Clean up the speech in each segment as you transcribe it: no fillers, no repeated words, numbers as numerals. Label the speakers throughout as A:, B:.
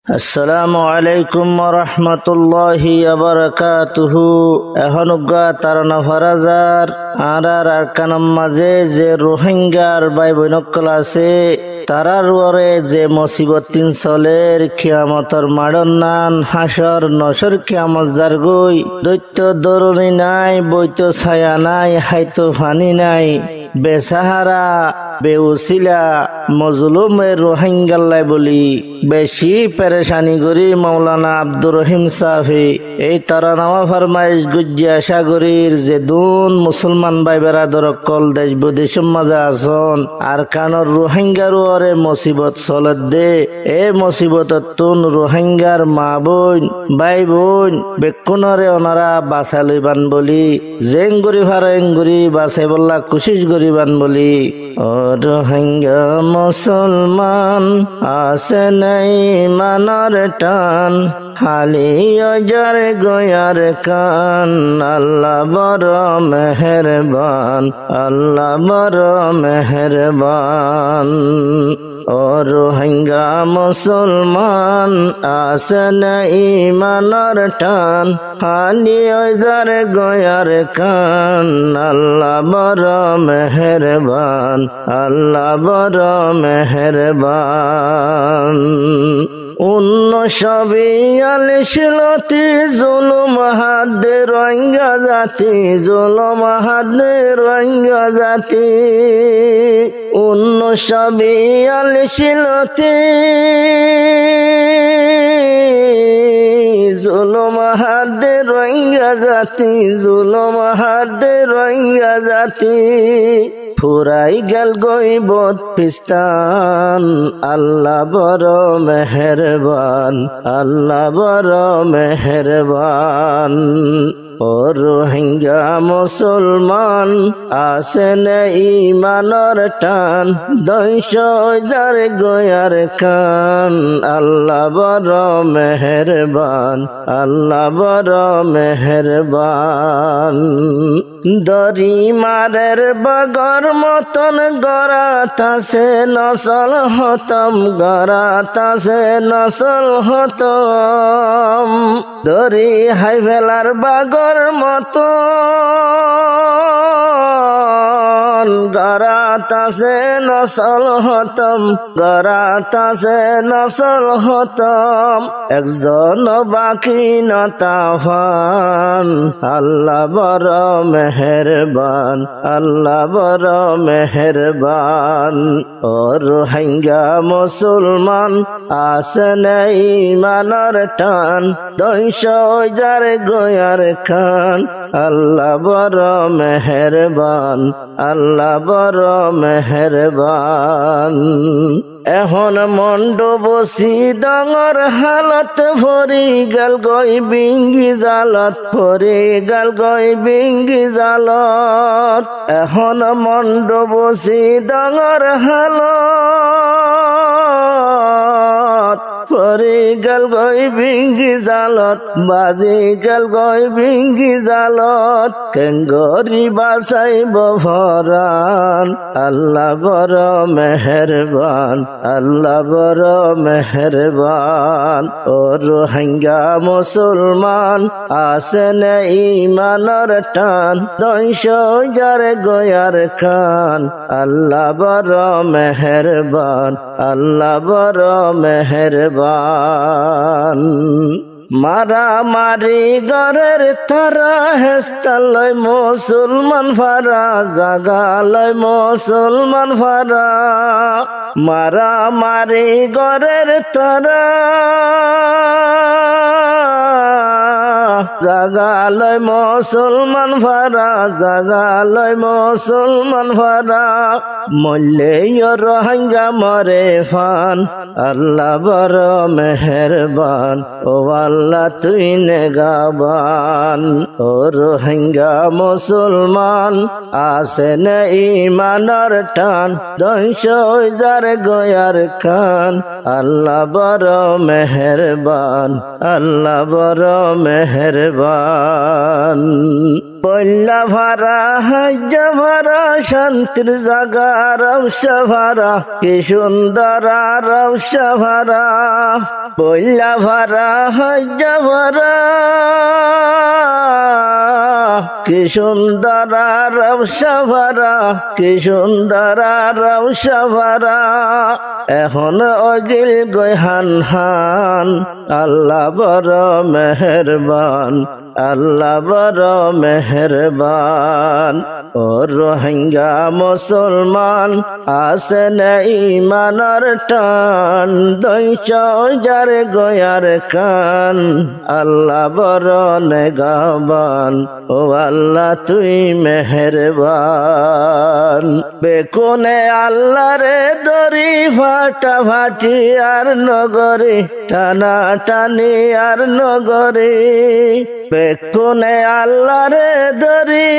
A: আসসালামু আলাইকুম ওয়া রাহমাতুল্লাহি ওয়া বারাকাতুহু। এহনুগা তারানা ফরাজার আর আরকানাম মাঝে যে রোহিঙ্গার ভাই বোনকল আছে তারার ওরে যে মুসিবত তিন চলের কিয়ামতর মাড়ন নান হাসর নসর কিয়ামত জারগই দৈত্য দরুনি নাই বৈত ছায়া নাই হাইতো ফানি নাই বেসাহারা বেউসিলা মজলুমের রোহিঙ্গাল্লাই বলি বেশি পেরেশানি করি মৌলানা আব্দুর রহিম সাফি এই তারানামা ফরমাইশ গুজ্জা সাগরীর যে দুন মুসলমান ভাই বেরাদর কল দেশ বিদেশ মাঝে আসন আর কানর রোহিঙ্গার ওরে মুসিবত চলত দে এ মুসিবত তুন রোহিঙ্গার মা বোন ভাই বোন বেকুনরে ওনারা বাসা লইবান বলি জেঙ্গুরি ফারেঙ্গুরি বাসে বললা কুশিস গরিবান বলি ও রোহিঙ্গা মুসলমান আসে নাই মানর টান হালি অজার গোয়ার কান আল্লাহ বড় মেহেরবান আল্লাহ বড় মেহেরবান ও রোহিঙ্গা মুসলমান আসেন ইমানর টান হালি অজার গোয়ার কান আল্লাহ বড় মেহেরবান আল্লাহ বড় মেহেরবান 1942 জুলুম হাদে রোহিঙ্গা জাতি জুলুম হাদে রোহিঙ্গা জাতি 1942 জুলুম হাদে রোহিঙ্গা জাতি জুলুম হাদে রোহিঙ্গা জাতি ফুরাই গেল গইবত পিস্তান আল্লাহ বড় মেহেরবান আল্লাহ বড় মেহেরবান ও রোহিঙ্গা মুসলমান আসেন ইমানর টান 10,000 গোয়ার কান আল্লাহ বড় মেহেরবান আল্লাহ বড় মেহেরবান দরি মারের বগর মতন গরাত আছে নসল হতম গরাত আছে নসল হতম দরি হাইভেলার বাগর মতন গরাত আছে নসল হতম গরাত আছে নসল হতম একজন বাকি নতাফান আল্লাহ বড় মেহেরবান আল্লাহ বড় মেহেরবান ও রোহিঙ্গা মুসলমান আসেন ইমানর টান 10,000 গোয়ার খান আল্লাহ বড় মেহেরবান আল্লাহ বড় মেহেরবান এখন মন্ড বসি ডাঙর হালত ভরি গেল গই বিঙ্গি জালত ভরি গেল গই বিঙ্গি জালত এখন মন্ড বসি ডাঙর হালত ভরি গেল গই বিঙ্গি জালত বাজি গেল গই বিঙ্গি জালত কেঙ্গরি বাসাইব ভরান আল্লাহ বড় মেহেরবান আল্লাহ বড় মেহেরবান ও রোহিঙ্গা মুসলমান আসেন ইমানর টান 10,000 গোয়ার খান আল্লাহ বড় মেহেরবান আল্লাহ বড় মেহেরবান মারা মারি গরের তারা হেস্তালয় মুসলমান ফারা জাগালয় মুসলমান ফারা মারা মারি গরের তারা জাগালয় মুসলমান ফারা জাগালয় মুসলমান ফারা মল্লে রোহিঙ্গা মরে ফান আল্লাহ বড় মেহেরবান ও আল্লাহ তুই নেগাবান ও রোহিঙ্গা মুসলমান আসেন ইমানর টান 10,000 গোয়ার খান আল্লাহ বড় মেহেরবান আল্লাহ বড় মেহেরবান বল্লা ভারা হাজ্জা ভারা শান্তির জাগা রওশা ভারা কি সুন্দর রওশা ভারা বল্লা ভারা হাজ্জা ভারা কি সুন্দর রওশা ভারা কি সুন্দর রওশা ভারা এখন অগিল গয়হান হান আল্লাহ বড় মেহেরবান আল্লাহ বড় মেহেরবান ও রোহিঙ্গা মুসলমান আসেন ইমানের টান দৈশ যার গয়ার কান আল্লাহ বড় নেগাবান ও আল্লাহ তুই মেহেরবান বেকুনে আল্লাহ রে দরি ফাটা ফাটি আর নগরে টানা টানি আর নগরে বেকুনে আল্লাহ রে দরি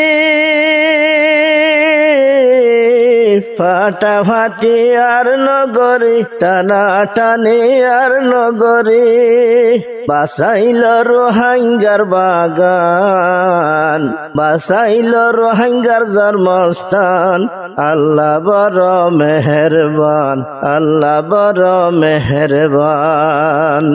A: ফাটা ফাটি আর নগরী টানা টানি আর নগরী বাসাইল রোহিঙ্গার বাগান বাসাইল রোহিঙ্গার জন্মস্থান আল্লাহ বড় মেহেরবান আল্লাহ বড় মেহেরবান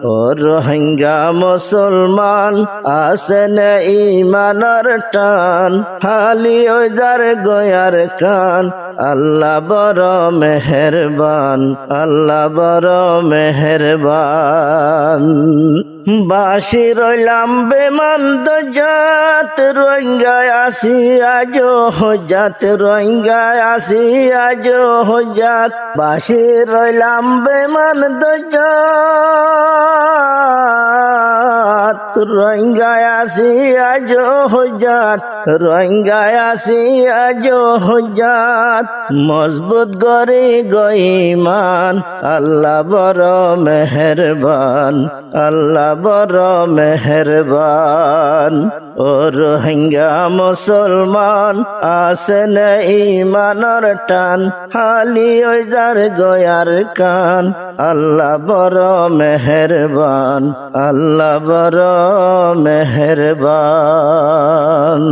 A: ও রোহিঙ্গা মুসলমান আসেন ইমানের টান হালি ও যার গয়ার কান আল্লাহ বড় মেহেরবান আল্লাহ বড় মেহেরবান বাসি রইলাম বেমান্দ জাত রোহিঙ্গায় আসি আজ হজাত রোহিঙ্গায় আসি আজ হজাত বাসি রইলাম বেমান্দ জাত রোহিঙ্গায় আসি আজ হজাত রোহিঙ্গায় আসি আজ হজাত মজবুত গরি গইমান আল্লাহ বড় মেহেরবান আল্লাহ বড় মেহেরবান ও রোহিঙ্গা মুসলমান আসেন ইমানের টান হালি ওই যার গয়ার কান আল্লাহ বড় মেহেরবান আল্লাহ বড় মেহেরবান।